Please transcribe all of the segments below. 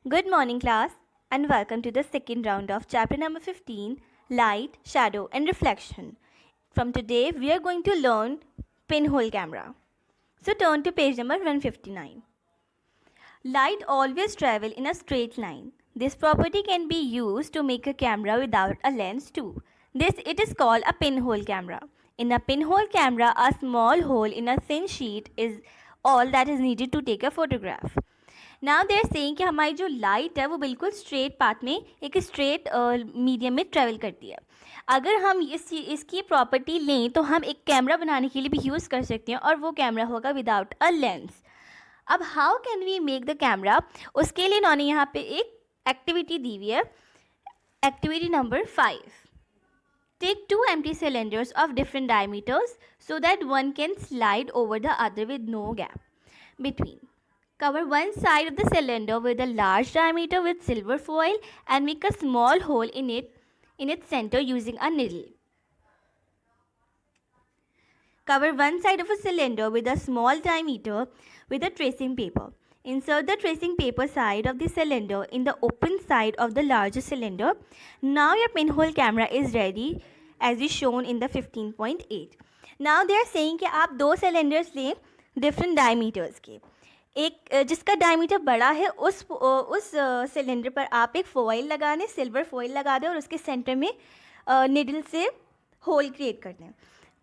Good morning, class, and welcome to the second round of chapter number 15 Light, Shadow, and Reflection. From today, we are going to learn pinhole camera. So, turn to page number 159. Light always travel in a straight line. This property can be used to make a camera without a lens too. It is called a pinhole camera. In a pinhole camera, a small hole in a thin sheet is all that is needed to take a photograph. Now they are saying कि हमारी जो light है वो बिल्कुल straight path में एक straight medium में travel करती है. अगर हम इसकी प्रॉपर्टी लें तो हम एक कैमरा बनाने के लिए भी यूज़ कर सकते हैं और वो कैमरा होगा विदाउट अ लेंस. अब how can we make the camera, उसके लिए इन्होंने यहाँ पे एक एक्टिविटी दी हुई है. Activity number 5. Take two empty cylinders of different diameters so that one can slide over the other with no gap between. Cover one side of the cylinder with a large diameter with silver foil and make a small hole in its center using a needle. Cover one side of a cylinder with a small diameter with a tracing paper. Insert the tracing paper side of the cylinder in the open side of the larger cylinder. Now your pinhole camera is ready as is shown in the 15.8. Now they are saying कि आप दो cylinders लें different diameters के. एक जिसका diameter बड़ा है उस सिलेंडर पर आप एक फॉइल लगा दें, सिल्वर फॉइल लगा दें और उसके सेंटर में निडल से होल क्रिएट कर दें.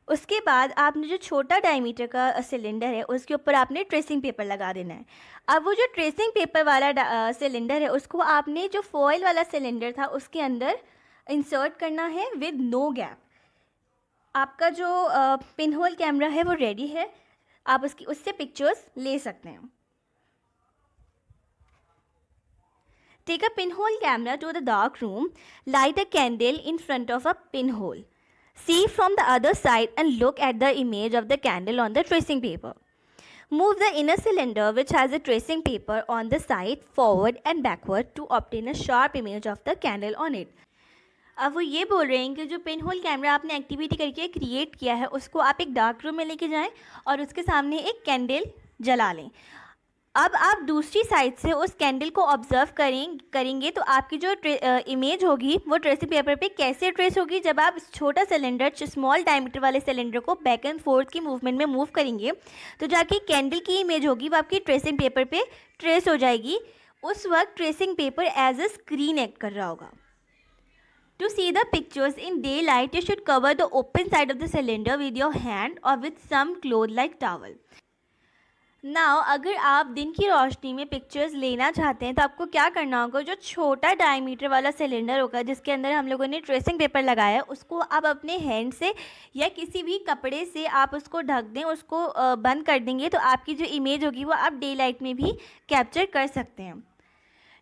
उसके बाद आपने जो छोटा डायमीटर का सिलेंडर है उसके ऊपर आपने ट्रेसिंग पेपर लगा देना है. अब वो जो ट्रेसिंग पेपर वाला सिलेंडर है उसको आपने जो फॉइल वाला सिलेंडर था उसके अंदर इंसर्ट करना है विद नो गैप. आपका जो पिनहोल कैमरा है वो रेडी है, आप उससे पिक्चर्स ले सकते हैं. Take a pinhole camera to the dark room. Light a candle in front of a pinhole. See from the other side and look at the image of the candle on the tracing paper. Move the inner cylinder which has a tracing paper on the side forward and backward to obtain a sharp image of the candle on it. अब वो ये बोल रहे हैं कि जो pin hole camera आपने activity करके क्रिएट किया है उसको आप एक डार्क रूम में लेके जाएं और उसके सामने एक कैंडल जला लें. अब आप दूसरी साइड से उस कैंडल को ऑब्जर्व करेंगे तो आपकी जो इमेज होगी वो ट्रेसिंग पेपर पे कैसे ट्रेस होगी. जब आप छोटा सिलेंडर स्मॉल डायमीटर वाले सिलेंडर को बैक एंड फोर्थ की मूवमेंट में मूव करेंगे तो जाके कैंडल की इमेज होगी वो आपकी ट्रेसिंग पेपर पे ट्रेस हो जाएगी. उस वक्त tracing paper as a screen act कर रहा होगा. To see the pictures in daylight, you should cover the open side of the cylinder with your hand or with some cloth like towel. Now, अगर आप दिन की रोशनी में pictures लेना चाहते हैं तो आपको क्या करना होगा, जो छोटा डायमीटर वाला सिलेंडर होगा जिसके अंदर हम लोगों ने ट्रेसिंग पेपर लगाया है उसको आप अपने हैंड से या किसी भी कपड़े से आप उसको ढक दें, उसको बंद कर देंगे तो आपकी जो इमेज होगी वो आप डे लाइट में भी कैप्चर कर सकते हैं.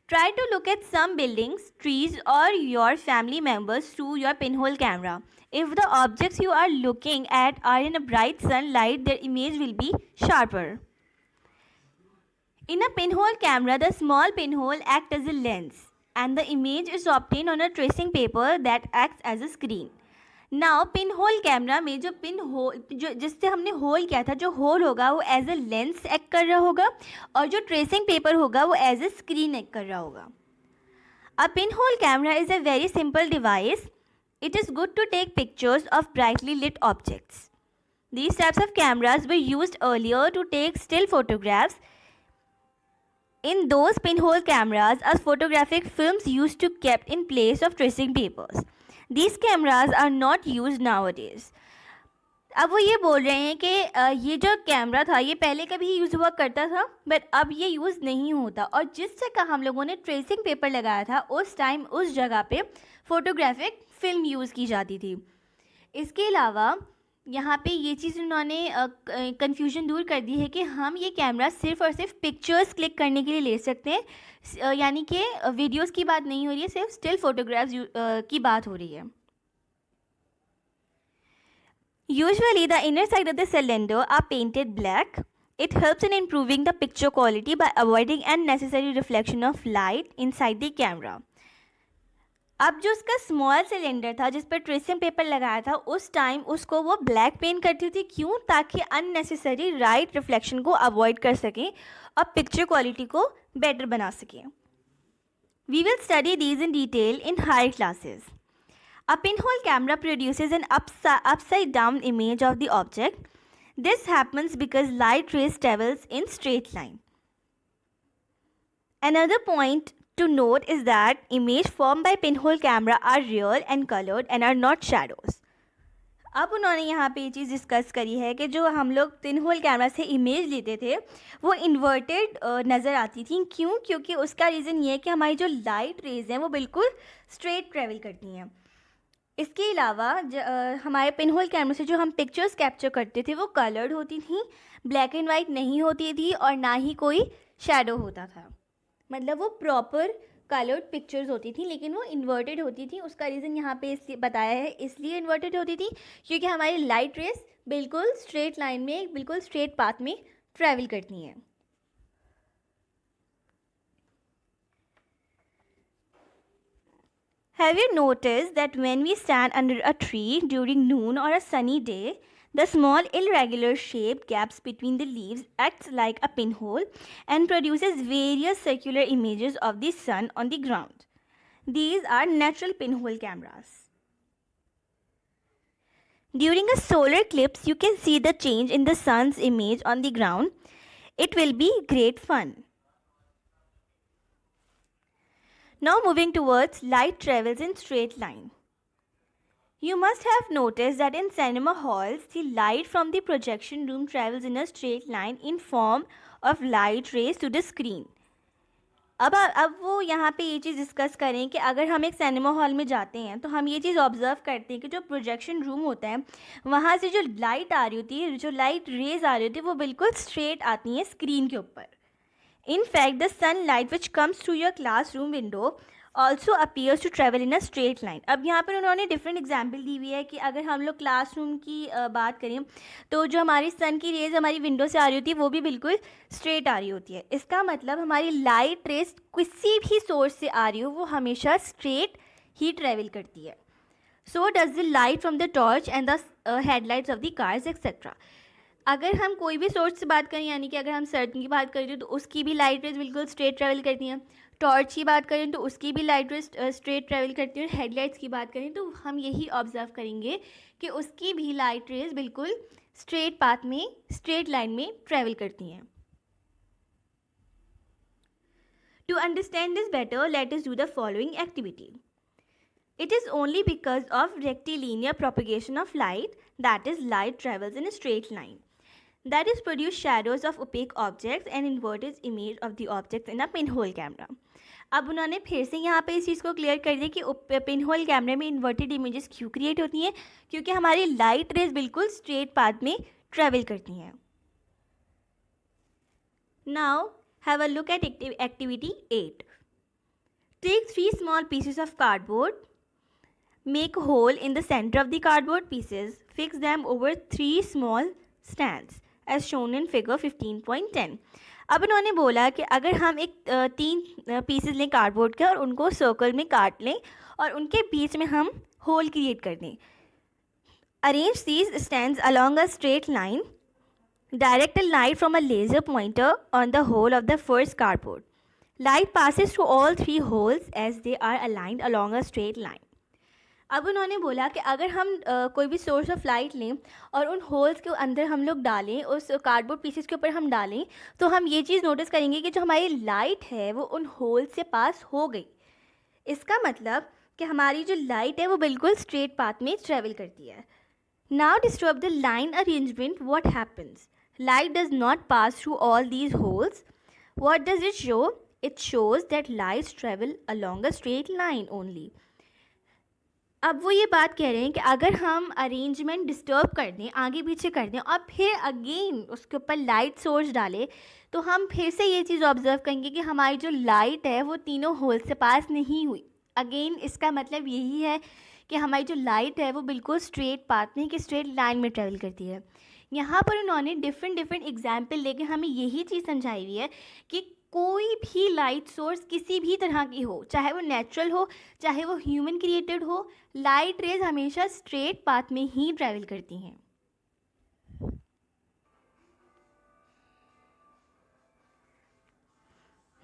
Try to look at some buildings, trees or your family members through your pinhole camera. If the objects you are looking at are in a bright sunlight, their image will be sharper. In a pinhole camera, the small pinhole acts as a lens and the image is obtained on a tracing paper that acts as a screen. Now pin hole camera में जो pin hole जो जिससे हमने whole किया था, जो whole होगा वो एज अ लेंस एक्ट कर रहा होगा और जो ट्रेसिंग पेपर होगा वो एज अ स्क्रीन एक्ट कर रहा होगा. A pin hole camera is a very simple device. It is good to take pictures of brightly lit objects. These types of cameras were used earlier to take still photographs. In those pinhole cameras, a photographic films used to kept in place of tracing papers. These cameras are not used nowadays. अब वो ये बोल रहे हैं कि ये जो camera था ये पहले कभी यूज़ हुआ करता था बट अब ये यूज़ नहीं होता, और जिस जगह हम लोगों ने ट्रेसिंग पेपर लगाया था उस टाइम उस जगह पे फोटोग्राफिक फिल्म यूज़ की जाती थी. इसके अलावा यहाँ पे ये चीज़ उन्होंने कन्फ्यूजन दूर कर दी है कि हम ये कैमरा सिर्फ़ और सिर्फ पिक्चर्स क्लिक करने के लिए ले सकते हैं, यानी कि वीडियोस की बात नहीं हो रही है, सिर्फ स्टिल फोटोग्राफ्स की बात हो रही है. Usually the inner side of the cylinder are painted black. It helps in improving the picture quality by avoiding unnecessary reflection of light inside the camera. अब जो उसका स्मॉल सिलेंडर था जिस पर ट्रेसिंग पेपर लगाया था उस टाइम उसको वो ब्लैक पेंट करती थी. क्यों? ताकि अननेसेसरी राइट रिफ्लेक्शन को अवॉइड कर सकें और पिक्चर क्वालिटी को बेटर बना सकें. We will study these in detail in higher classes. A pinhole camera produces an upside down image of the object. This happens because light rays travels in straight line. Another point to note is that images formed by pinhole camera are real and colored and are not shadows. अब उन्होंने यहाँ पे ये चीज़ discuss करी है कि जो हम लोग पिनहोल कैमरा से इमेज लेते थे वो इन्वर्टेड नज़र आती थी. क्यों? क्योंकि उसका रीज़न ये है कि हमारी जो लाइट रेज हैं वो बिल्कुल स्ट्रेट ट्रेवल करती हैं. इसके अलावा हमारे पिनहोल कैमरा से जो हम पिक्चर्स कैप्चर करते थे वो कलर्ड होती थी, ब्लैक एंड वाइट नहीं होती थी और ना ही कोई शेडो होता था. मतलब वो प्रॉपर कलर्ड पिक्चर्स होती थी लेकिन वो इन्वर्टेड होती थी. उसका रीज़न यहाँ पे इसलिए बताया है, इसलिए इन्वर्टेड होती थी क्योंकि हमारी लाइट रेस बिल्कुल स्ट्रेट लाइन में, बिल्कुल स्ट्रेट पाथ में ट्रैवल करती हैं. Have you noticed that when we stand under a tree during noon or a sunny day, the small irregular shaped gaps between the leaves acts like a pinhole and produces various circular images of the sun on the ground. These are natural pinhole cameras. During a solar eclipse, you can see the change in the sun's image on the ground. It will be great fun. Now moving towards light travels in straight line. You must have noticed that in cinema halls, the light from the projection room travels in a straight line in form of light rays to the screen. अब वो यहाँ पे ये चीज़ discuss करें कि अगर हम एक सिनेमा हॉल में जाते हैं तो हम ये चीज़ ऑब्जर्व करते हैं कि जो प्रोजेक्शन रूम होता है वहाँ से जो लाइट आ रही होती है, जो लाइट रेज आ रही होती है वो बिल्कुल स्ट्रेट आती हैं स्क्रीन के ऊपर. In fact, the sunlight which comes through your classroom window also appears to travel in a straight line. अब यहाँ पर उन्होंने डिफरेंट एग्जाम्पल दी हुई है कि अगर हम लोग क्लासरूम की बात करें तो जो हमारी सन की रेज हमारी विंडो से आ रही होती है वो भी बिल्कुल स्ट्रेट आ रही होती है. इसका मतलब हमारी लाइट रेज किसी भी सोर्स से आ रही हो वो हमेशा स्ट्रेट ही ट्रेवल करती है. So does the light from the torch and the headlights of the cars etcetera. अगर हम कोई भी सोर्स से बात करें, यानी कि अगर हम सर्टन की बात करें तो उसकी भी लाइट रेज बिल्कुल स्ट्रेट ट्रैवल करती हैं. टॉर्च की बात करें तो उसकी भी लाइट रेज स्ट्रेट ट्रैवल करती है. और हेडलाइट्स की बात करें तो हम यही ऑब्जर्व करेंगे कि उसकी भी लाइट रेज बिल्कुल स्ट्रेट पाथ में, स्ट्रेट लाइन में ट्रैवल करती हैं. To understand this better, let us do the following activity. It is only because of rectilinear propagation of light, that is, light travels in a straight line, that is produce shadows of opaque objects and inverted image of the objects in a pinhole camera. अब उन्होंने फिर से यहाँ पे इस चीज़ को clear कर दिया कि पिनहोल कैमरे में इन्वर्टेड इमेजेस क्यों क्रिएट होती हैं, क्योंकि हमारी लाइट रेज बिल्कुल स्ट्रेट पाथ में ट्रेवल करती हैं. Now have a look at activity 8. Take 3 small pieces of cardboard. Make a hole in the center of the cardboard pieces. Fix them over 3 small stands as shown in figure 15.10. अब उन्होंने बोला कि अगर हम एक 3 pieces लें cardboard के और उनको सर्कल में काट लें और उनके बीच में हम होल क्रिएट कर दें. Arrange these stands along a straight line. Direct a light from a laser pointer on the hole of the first cardboard. Light passes through all 3 holes as they are aligned along a straight line. अब उन्होंने बोला कि अगर हम कोई भी source of light लें और उन होल्स के अंदर हम लोग डालें, उस कार्डबोर्ड पीसेस के ऊपर हम डालें, तो हम ये चीज़ नोटिस करेंगे कि जो हमारी लाइट है वो उन होल्स से पास हो गई. इसका मतलब कि हमारी जो लाइट है वो बिल्कुल स्ट्रेट पाथ में ट्रेवल करती है. Now disturb the line arrangement. What happens? Light does not pass through all these holes. What does it show? It shows that lights travel along a straight line only. अब वो ये बात कह रहे हैं कि अगर हम अरेंजमेंट डिस्टर्ब कर दें, आगे पीछे कर दें और फिर अगेन उसके ऊपर लाइट सोर्स डालें, तो हम फिर से ये चीज़ ऑब्जर्व करेंगे कि हमारी जो लाइट है वो तीनों होल से पास नहीं हुई. अगेन इसका मतलब यही है कि हमारी जो लाइट है वो बिल्कुल स्ट्रेट पाथ नहीं, कि स्ट्रेट लाइन में ट्रेवल करती है. यहाँ पर उन्होंने डिफरेंट एग्जाम्पल लेके हमें यही चीज़ समझाई हुई है कि कोई भी लाइट सोर्स किसी भी तरह की हो, चाहे वो नेचुरल हो चाहे वो ह्यूमन क्रिएटेड हो, लाइट रेज हमेशा स्ट्रेट पाथ में ही ट्रैवल करती हैं.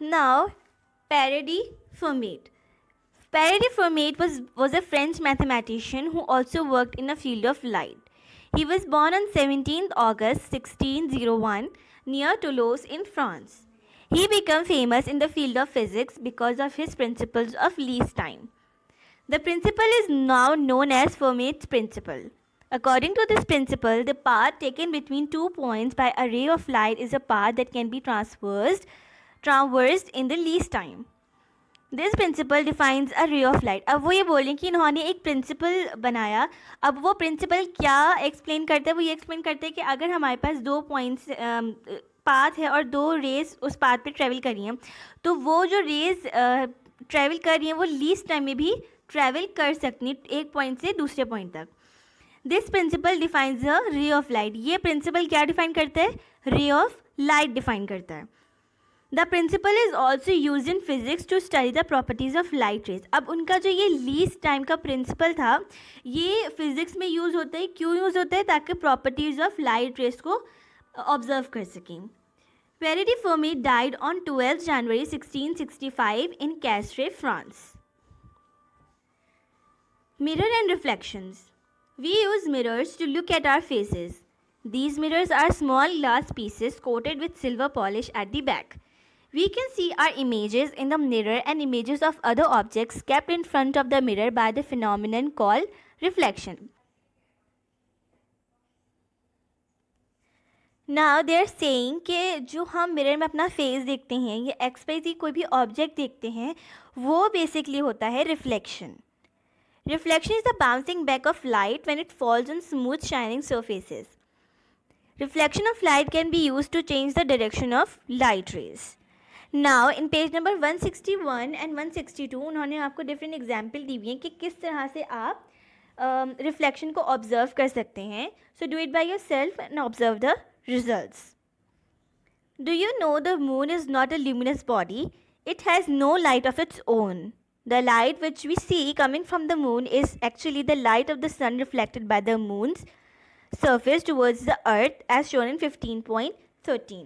Now parody Fermat. Faraday Fermat was a French mathematician who also worked in the field of light. He was born on 17th August 1601 near Toulouse in France. He became famous in the field of physics because of his principles of least time. The principle is now known as Fermat's principle. According to this principle, the path taken between 2 points by a ray of light is a path that can be traversed in the least time. This principle defines a ray of light. अब वो ये बोल रहे हैं कि इन्होंने एक principal बनाया. अब वो प्रिंसिपल क्या एक्सप्लेन करते हैं? वो ये एक्सप्लेन करते हैं कि अगर हमारे पास 2 पॉइंट्स पाथ है और 2 रेस उस पाथ पे ट्रैवल कर रही हैं, तो वो जो रेस ट्रैवल कर रही हैं वो लीस्ट टाइम में भी ट्रैवल कर सकती हैं एक पॉइंट से दूसरे पॉइंट तक. This principle defines a ray of light. ये प्रिंसिपल क्या डिफाइन करता है? रे ऑफ लाइट डिफाइन करता है. The principle is also used in physics to study the properties of light rays. अब उनका जो ये least time का principle था, ये physics में use होता है. क्यों use होता है? ताकि properties of light rays को observe कर सकें. Faraday Fermat died on 12 January 1665 in Castres, France. Mirror and reflections. We use mirrors to look at our faces. These mirrors are small glass pieces coated with silver polish at the back. We can see our images in the mirror and images of other objects kept in front of the mirror by the phenomenon called reflection. Now they are saying कि जो हम mirror में अपना face देखते हैं या expect कोई भी ऑब्जेक्ट देखते हैं वो बेसिकली होता है reflection. Reflection is the bouncing back of light when it falls on smooth shining surfaces. Reflection of light can be used to change the direction of light rays. Now in page number 161 and 162 उन्होंने आपको different example दी हुई हैं कि किस तरह से आप reflection को ऑब्जर्व कर सकते हैं. So do it by yourself and observe the results. Do you know the moon is not a luminous body. It has no light of its own. The light which we see coming from the moon is actually the light of the sun reflected by the moon's surface towards the earth as shown in 15.13.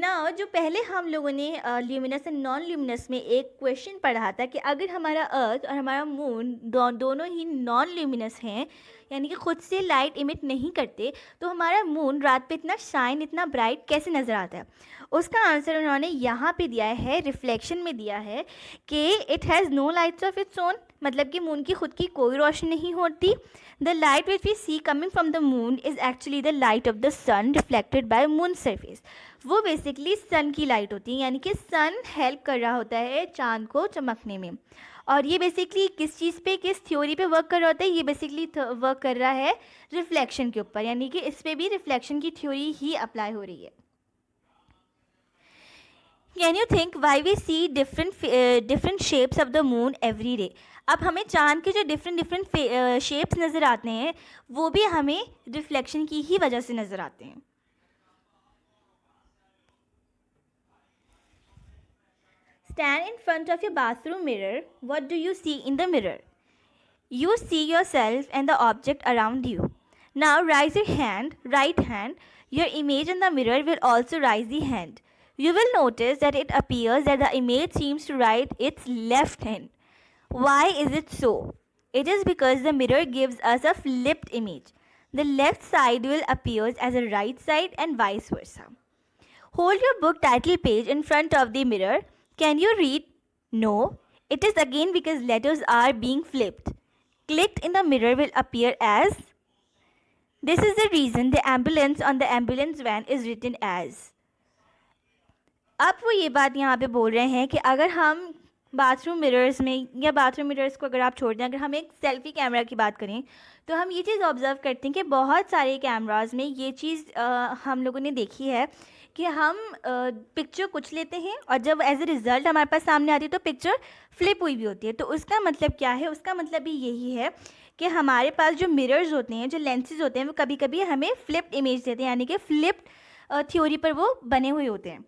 Now जो पहले हम लोगों ने luminous and non luminous में एक question पढ़ा था कि अगर हमारा अर्थ और हमारा मून दोनों ही नॉन ल्यूमिनस हैं, यानी कि खुद से लाइट इमिट नहीं करते, तो हमारा मून रात पे इतना शाइन इतना ब्राइट कैसे नज़र आता है. उसका आंसर उन्होंने यहाँ पे दिया है, रिफ्लेक्शन में दिया है कि it has no lights of its own. मतलब कि मून की खुद की कोई रोशनी नहीं होती. The light which we see coming from the moon is actually the light of the sun reflected by moon surface. वो बेसिकली सन की लाइट होती है, यानी कि सन हेल्प कर रहा होता है चाँद को चमकने में. और ये बेसिकली किस चीज़ पे, किस थ्योरी पे वर्क कर रहा होता है? ये बेसिकली वर्क कर रहा है रिफ्लेक्शन के ऊपर, यानी कि इस पर भी रिफ्लेक्शन की थ्योरी ही अप्लाई हो रही है. Can you think why we see different shapes of the moon every day. अब हमें चांद के जो डिफरेंट शेप्स नज़र आते हैं वो भी हमें रिफ्लेक्शन की ही वजह से नज़र आते हैं. Stand in front of your bathroom mirror. What do you see in the mirror? You see yourself and the object around you. Now raise your hand, right hand. Your image in the mirror will also raise the hand. You will notice that it appears that the image seems to write its left hand. Why is it so? It is because the mirror gives us a flipped image. The left side will appear as a right side and vice versa. Hold your book title page in front of the mirror. Can you read? No. It is again because letters are being flipped. Clicked in the mirror will appear as. This is the reason the ambulance on the ambulance van is written as. अब वो ये बात यहाँ पे बोल रहे हैं कि अगर हम बाथरूम मिरर्स में या बाथरूम मिरर्स को अगर आप छोड़ दें, अगर हम एक सेल्फी कैमरा की बात करें तो हम ये चीज़ ऑब्ज़र्व करते हैं कि बहुत सारे कैमरास में ये चीज़ हम लोगों ने देखी है कि हम पिक्चर कुछ लेते हैं और जब एज ए रिज़ल्ट हमारे पास सामने आती है तो पिक्चर फ्लिप हुई भी होती है. तो उसका मतलब क्या है? उसका मतलब भी यही है कि हमारे पास जो मिरर्स होते हैं, जो लेंसेज होते हैं, वो कभी कभी हमें फ्लिप्ड इमेज देते हैं, यानी कि फ्लिप्ड थ्योरी पर वो बने हुए होते हैं.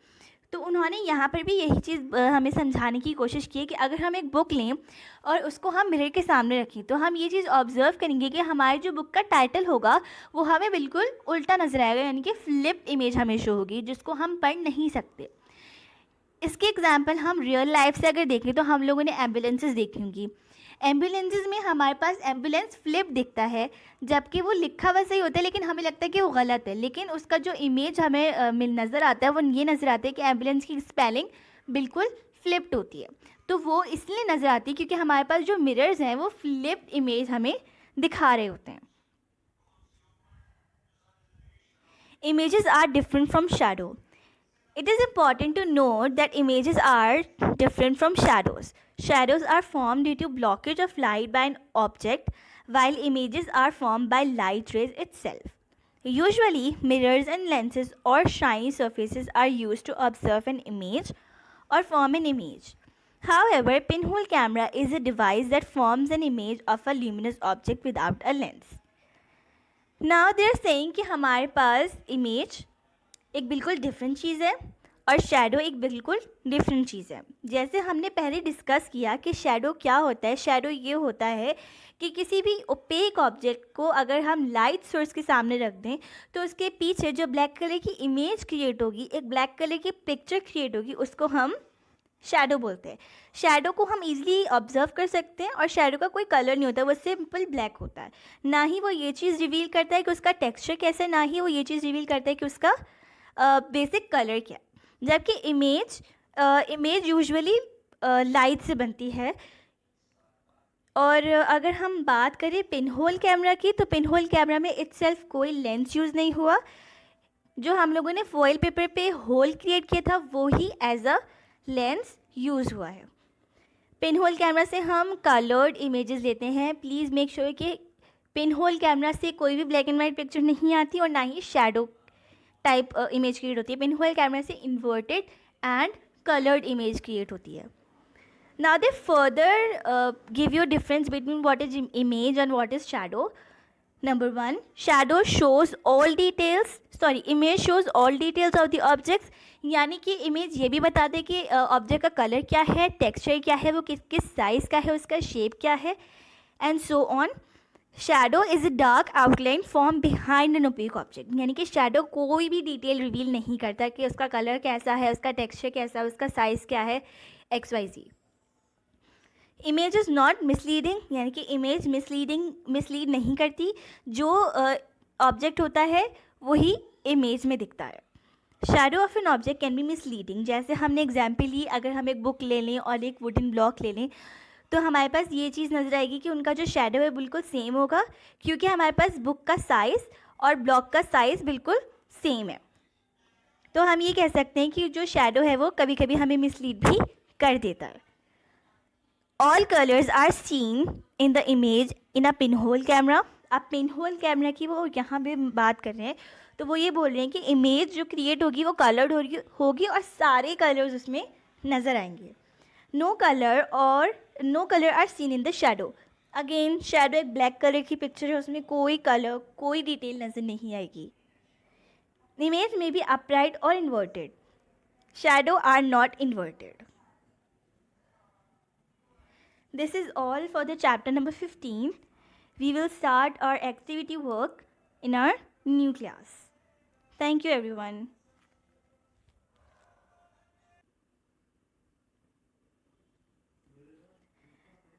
तो उन्होंने यहाँ पर भी यही चीज़ हमें समझाने की कोशिश की है कि अगर हम एक बुक लें और उसको हम मिरर के सामने रखें तो हम ये चीज़ ऑब्ज़र्व करेंगे कि हमारी जो बुक का टाइटल होगा वो हमें बिल्कुल उल्टा नज़र आएगा, यानी कि फ्लिप्ड इमेज हमें शो होगी जिसको हम पढ़ नहीं सकते. इसके एग्जाम्पल हम रियल लाइफ से अगर देखें तो हम लोगों ने एम्बुलेंसेस देखी होंगी। एम्बुलेंसेस में हमारे पास एम्बुलेंस फ्लिप दिखता है, जबकि वो लिखा हुआ सही होता है लेकिन हमें लगता है कि वो गलत है, लेकिन उसका जो इमेज हमें नज़र आता है वो ये नज़र आता है कि एम्बुलेंस की स्पेलिंग बिल्कुल फ्लिप्ड होती है। तो वो इसलिए नज़र आती है क्योंकि हमारे पास जो मिरर्स हैं वो फ्लिप्ड इमेज हमें दिखा रहे होते हैं। Images are different from shadow. It is important to note that images are different from shadows. Shadows are formed due to blockage of light by an object, while images are formed by light rays itself. Usually, mirrors and lenses or shiny surfaces are used to observe an image or form an image. However, pinhole camera is a device that forms an image of a luminous object without a lens. Now they are saying कि हमारे पास image एक बिल्कुल different चीज़ है और shadow एक बिल्कुल different चीज़ है। जैसे हमने पहले डिस्कस किया कि शैडो क्या होता है। शैडो ये होता है कि किसी भी ओपेक ऑब्जेक्ट को अगर हम लाइट सोर्स के सामने रख दें तो उसके पीछे जो ब्लैक कलर की इमेज क्रिएट होगी, एक ब्लैक कलर की पिक्चर क्रिएट होगी, उसको हम शैडो बोलते हैं। शैडो को हम इजीली ऑब्जर्व कर सकते हैं और शैडो का कोई कलर नहीं होता, वो सिंपल ब्लैक होता है। ना ही वो ये चीज़ रिवील करता है कि उसका टेक्सचर कैसा है, ना ही वो ये चीज़ रिवील करता है कि उसका बेसिक कलर क्या है। जबकि इमेज यूजुअली लाइट से बनती है। और अगर हम बात करें पिनहोल कैमरा की, तो पिनहोल कैमरा में इटसेल्फ कोई लेंस यूज़ नहीं हुआ। जो हम लोगों ने फॉइल पेपर पे होल क्रिएट किया था वो ही एज अ लेंस यूज़ हुआ है। पिनहोल कैमरा से हम कलर्ड इमेजेस लेते हैं। प्लीज़ मेक श्योर कि पिनहोल कैमरा से कोई भी ब्लैक एंड वाइट पिक्चर नहीं आती और ना ही शैडो टाइप इमेज क्रिएट होती है। पिनहोल कैमरा से inverted and coloured image create होती है। Now they further give you difference between what is image and what is shadow. Number 1, shadow shows all details, image shows all details of the objects, यानी कि image ये भी बता दे कि object का colour क्या है, टेक्सचर क्या है, वो किस किस साइज़ का है, उसका शेप क्या है, and so on. Shadow is a dark outline form behind an opaque object, यानी कि शैडो कोई भी डिटेल रिवील नहीं करता कि उसका कलर कैसा है, उसका टेक्सचर कैसा है, उसका साइज़ क्या है, XYZ। Image is not misleading, यानी कि इमेज मिसलीड नहीं करती। जो ऑब्जेक्ट होता है वही इमेज में दिखता है। Shadow of an object can be misleading. जैसे हमने एग्जाम्पल ली, अगर हम एक बुक ले लें और एक वुडन ब्लॉक ले लें तो हमारे पास ये चीज़ नज़र आएगी कि उनका जो शैडो है बिल्कुल सेम होगा, क्योंकि हमारे पास बुक का साइज़ और ब्लॉक का साइज़ बिल्कुल सेम है। तो हम ये कह सकते हैं कि जो शैडो है वो कभी कभी हमें मिसलीड भी कर देता है। All colors are seen in the image in a pinhole camera। अब पिनहोल कैमरा की वो यहाँ पे बात कर रहे हैं, तो वो ये बोल रहे हैं कि इमेज जो क्रिएट होगी वो कलर्ड होगी और सारे कलर्स उसमें नज़र आएंगे। No colour are seen in the shadow. Again shadow एक ब्लैक कलर की पिक्चर है, उसमें कोई कलर कोई डिटेल नज़र नहीं आएगी। इमेज में बी अपराइट और inverted, shadow are not inverted. This is all for the chapter number 15. We will start our activity work in our new class. Thank you everyone.